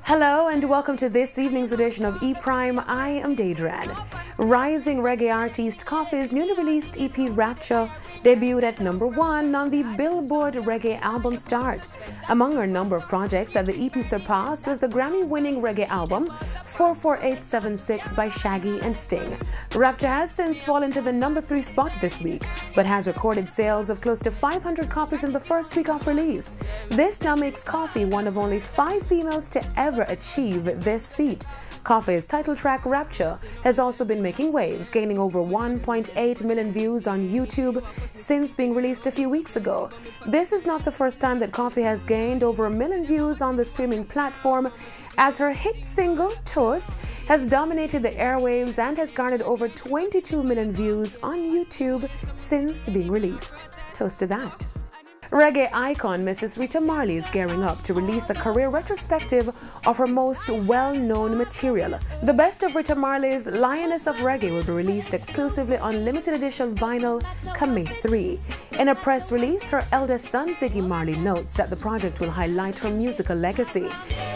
Hello and welcome to this evening's edition of E-Prime. I am Daedran. Rising reggae artist Koffee's newly released EP Rapture debuted at #1 on the Billboard Reggae album chart. Among her number of projects that the EP surpassed was the Grammy-winning reggae album 44876 by Shaggy and Sting. Rapture has since fallen to the #3 spot this week, but has recorded sales of close to 500 copies in the first week of release. This now makes Koffee one of only 5 females to ever achieve this feat. Koffee's title track Rapture has also been making waves, gaining over 1.8 million views on YouTube since being released a few weeks ago. This is not the first time that Koffee has gained over 1 million views on the streaming platform, as her hit single Toast has dominated the airwaves and has garnered over 22 million views on YouTube since being released. Toast to that. Reggae icon Mrs. Rita Marley is gearing up to release a career retrospective of her most well-known material. The best of Rita Marley's Lioness of Reggae will be released exclusively on limited edition vinyl come May 3. In a press release, her eldest son Ziggy Marley notes that the project will highlight her musical legacy.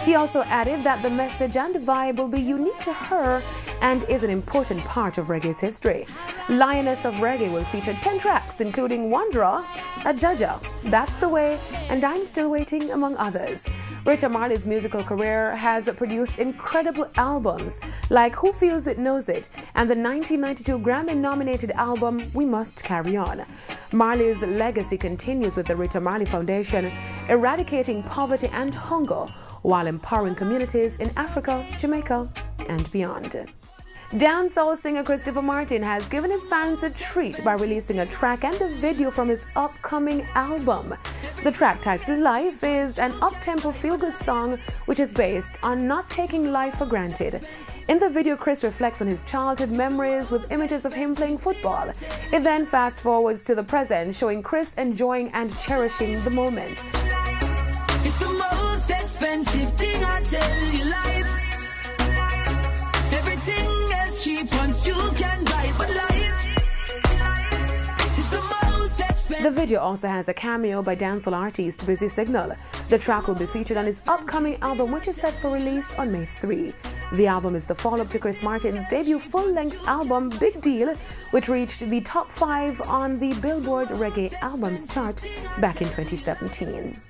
He also added that the message and vibe will be unique to her and is an important part of reggae's history. Lioness of Reggae will feature 10 tracks, including Wanderer, A Jaja, That's the Way, and I'm Still Waiting, among others. Rita Marley's musical career has produced incredible albums like Who Feels It Knows It and the 1992 Grammy-nominated album We Must Carry On. Marley's legacy continues with the Rita Marley Foundation, eradicating poverty and hunger while empowering communities in Africa, Jamaica, and beyond. Dancehall singer Christopher Martin has given his fans a treat by releasing a track and a video from his upcoming album. The track, titled Life, is an up-tempo feel-good song which is based on not taking life for granted. In the video, Chris reflects on his childhood memories with images of him playing football. It then fast-forwards to the present, showing Chris enjoying and cherishing the moment. It's the most expensive thing, I tell you, life. Everything else cheap once you can buy, but life is the most expensive. The video also has a cameo by dancehall artist Busy Signal. The track will be featured on his upcoming album, which is set for release on May 3. The album is the follow-up to Chris Martin's debut full-length album, Big Deal, which reached the top 5 on the Billboard Reggae Albums chart back in 2017.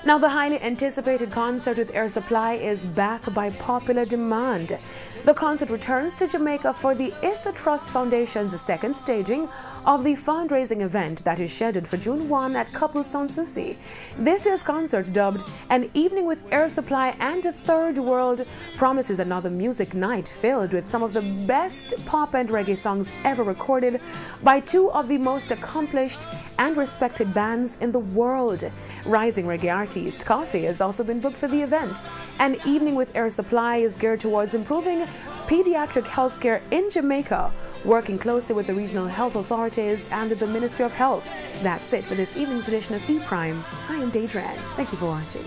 Now, the highly anticipated concert with Air Supply is back by popular demand. The concert returns to Jamaica for the Issa Trust Foundation's second staging of the fundraising event that is scheduled for June 1 at Couple Sans Souci. This year's concert, dubbed An Evening with Air Supply and a Third World, promises another music night filled with some of the best pop and reggae songs ever recorded by 2 of the most accomplished and respected bands in the world. Rising reggae artist Koffee has also been booked for the event. An Evening with Air Supply is geared towards improving pediatric healthcare in Jamaica, working closely with the regional health authorities and the Ministry of Health. That's it for this evening's edition of E-Prime. I am Daedran. Thank you for watching.